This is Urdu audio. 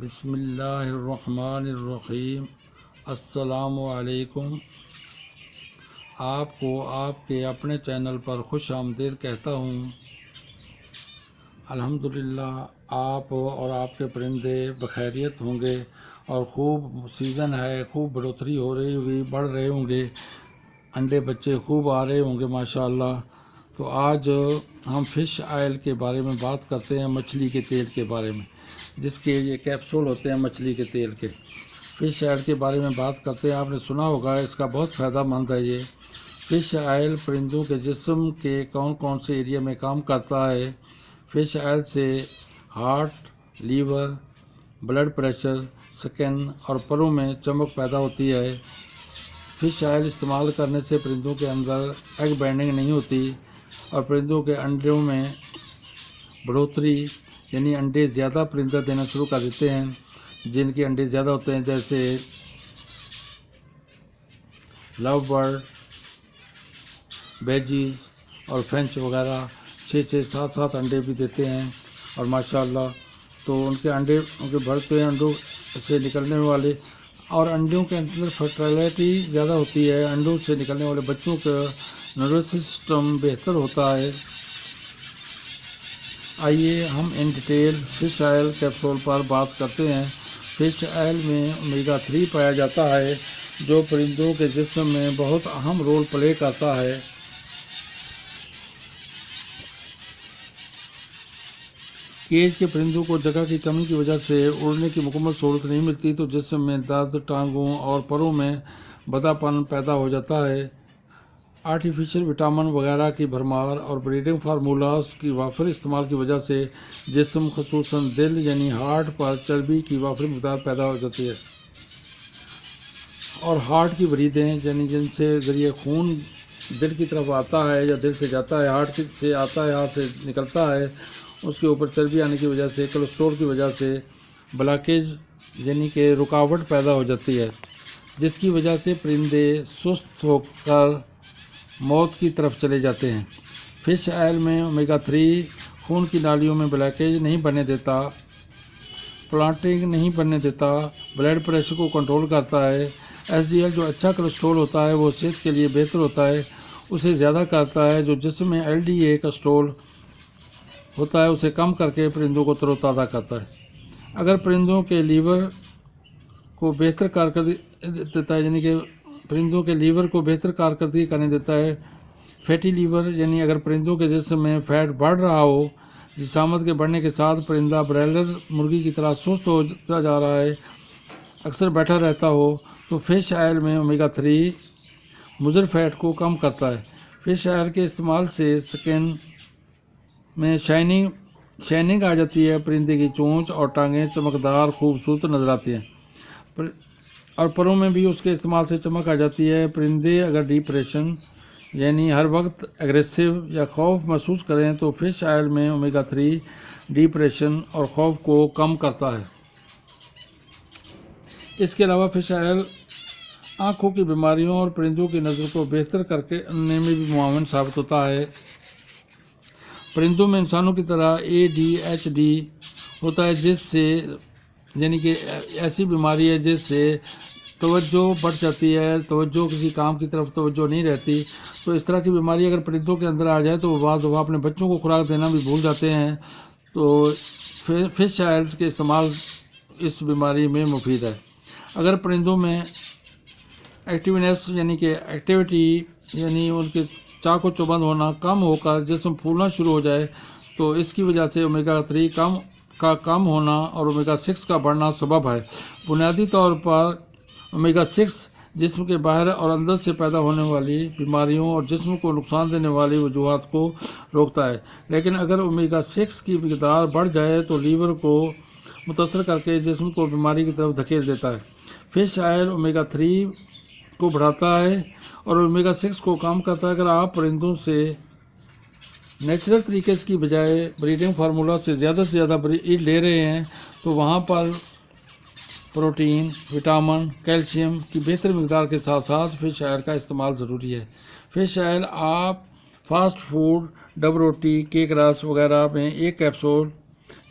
بسم اللہ الرحمن الرحیم۔ السلام علیکم۔ آپ کو آپ کے اپنے چینل پر خوش آمدید کہتا ہوں۔ الحمدللہ آپ اور آپ کے پرندے بخیریت ہوں گے اور خوب سیزن ہے، خوب بڑھوتری ہو رہی ہوگی، بڑھ رہے ہوں گے، انڈے بچے خوب آ رہے ہوں گے ماشاءاللہ۔ تو آج ہم فش آئل کے بارے میں بات کرتے ہیں، مچھلی کے تیل کے بارے میں، جس کے یہ کیپسول ہوتے ہیں مچھلی کے تیل کے۔ فش آئل کے بارے میں بات کرتے ہیں، آپ نے سنا ہوگا، اس کا بہت فائدہ مند ہے یہ فش آئل۔ پرندوں کے جسم کے کون کون سے ایریا میں کام کرتا ہے؟ فش آئل سے ہارٹ، لیور، بلڈ پریشر، سکن اور پروں میں چمک پیدا ہوتی ہے۔ فش آئل استعمال کرنے سے پرندوں کے اندر ایگ بینڈنگ نہیں ہوتی اور پرندوں کے انڈوں میں بڑھوتری، یعنی انڈے زیادہ پرندہ دینا شروع کر دیتے ہیں، جن کے انڈے زیادہ ہوتے ہیں، جیسے لو برڈ، بیجیز اور فینچ وغیرہ 6 7 انڈے بھی دیتے ہیں، اور ماشاءاللہ تو ان کے انڈے ان کے بڑھتے ہیں، انڈوں سے نکلنے والے، اور انڈوں کے اندر فرٹیلٹی زیادہ ہوتی ہے، انڈوں سے نکلنے والے بچوں کا نروس سسٹم بہتر ہوتا ہے۔ آئیے ہم in detail fish oil capsule پر بات کرتے ہیں۔ فش آئل میں اومیگا 3 پایا جاتا ہے، جو پرندوں کے جسم میں بہت اہم رول پلے کرتا ہے۔ کیج کے پرندوں کو جگہ کی کمی کی وجہ سے اڑنے کی مکمل سہولت نہیں ملتی، تو جسم میں درد، ٹانگوں اور پروں میں بھدا پن پیدا ہو جاتا ہے۔ آرٹیفیشل وٹامن وغیرہ کی بھرمار اور بریڈنگ فارمولاز کی وافر استعمال کی وجہ سے جسم، خصوصاً دل یعنی ہارٹ پر چربی کی وافر مقدار پیدا ہو جاتی ہے، اور ہارٹ کی بریدیں، یعنی جن سے ذریعے خون دل کی طرف آتا ہے یا دل سے جاتا ہے، ہارٹ سے آتا ہے، ہارٹ سے نکلتا ہے، اس کے اوپر چربی آنے کی وجہ سے، کولسٹرول کی وجہ سے بلاکیج یعنی کہ رکاوٹ پیدا ہو جاتی ہے، جس کی وجہ سے پرندے سست ہو کر موت کی طرف چلے جاتے ہیں۔ فش آئل میں اومیگا 3 خون کی نالیوں میں بلاکیج نہیں بننے دیتا، پلانٹنگ نہیں بننے دیتا، بلڈ پریشر کو کنٹرول کرتا ہے۔ ایس ڈی ایل جو اچھا کولسٹرول ہوتا ہے وہ صحت کے لیے بہتر ہوتا ہے، اسے زیادہ کرتا ہے۔ جو جسم میں ایل ڈی اے کولسٹرول ہوتا ہے اسے کم کر کے پرندوں کو تر و تازہ کرتا ہے۔ اگر پرندوں کے لیور کو بہتر کارکردگی دیتا ہے، یعنی کہ پرندوں کے لیور کو بہتر کارکردگی کرنے دیتا ہے۔ فیٹی لیور، یعنی اگر پرندوں کے جسم میں فیٹ بڑھ رہا ہو، جسامت کے بڑھنے کے ساتھ پرندہ برائلر مرغی کی طرح سست ہوتا جا رہا ہے، اکثر بیٹھا رہتا ہو، تو فش آئل میں اومیگا 3 مضر فیٹ کو کم کرتا ہے۔ فش آئل کے استعمال سے سکن میں شائننگ آ جاتی ہے، پرندے کی چونچ اور ٹانگیں چمکدار، خوبصورت نظر آتی ہیں، اور پروں میں بھی اس کے استعمال سے چمک آ جاتی ہے۔ پرندے اگر ڈپریشن یعنی ہر وقت ایگریسو یا خوف محسوس کریں تو فش آئل میں اومیگا 3 ڈپریشن اور خوف کو کم کرتا ہے۔ اس کے علاوہ فش آئل آنکھوں کی بیماریوں اور پرندوں کی نظر کو بہتر کرنے میں بھی معاون ثابت ہوتا ہے۔ پرندوں میں انسانوں کی طرح ADHD ہوتا ہے، جس سے یعنی کہ ایسی بیماری ہے جس سے توجہ بڑھ جاتی ہے، توجہ کسی کام کی طرف توجہ نہیں رہتی۔ تو اس طرح کی بیماری اگر پرندوں کے اندر آ جائے تو وہ بعض دفعہ اپنے بچوں کو خوراک دینا بھی بھول جاتے ہیں، تو فش آئلز کے استعمال اس بیماری میں مفید ہے۔ اگر پرندوں میں ایکٹیونیس یعنی کہ ایکٹیویٹی یعنی ان کے چاق و چوبند ہونا کم ہو کر جسم پھولنا شروع ہو جائے، تو اس کی وجہ سے اومیگا 3 کا کم ہونا اور اومیگا 6 کا بڑھنا سبب ہے۔ بنیادی طور پر اومیگا 6 جسم کے باہر اور اندر سے پیدا ہونے والی بیماریوں اور جسم کو نقصان دینے والی وجوہات کو روکتا ہے، لیکن اگر اومیگا 6 کی مقدار بڑھ جائے تو لیور کو متاثر کر کے جسم کو بیماری کی طرف دھکیل دیتا ہے۔ فش آئل اومیگا 3 کو بڑھاتا ہے اور اومیگا 6 کو کم کرتا ہے۔ اگر آپ پرندوں سے نیچرل طریقے کی بجائے بریڈنگ فارمولا سے زیادہ بریڈ لے رہے ہیں تو وہاں پر پروٹین، وٹامن، کیلشیم کی بہتر مقدار کے ساتھ ساتھ فش آئل کا استعمال ضروری ہے۔ فش آئل آپ فاسٹ فوڈ، ڈب روٹی، کیک رس وغیرہ میں ایک کیپسول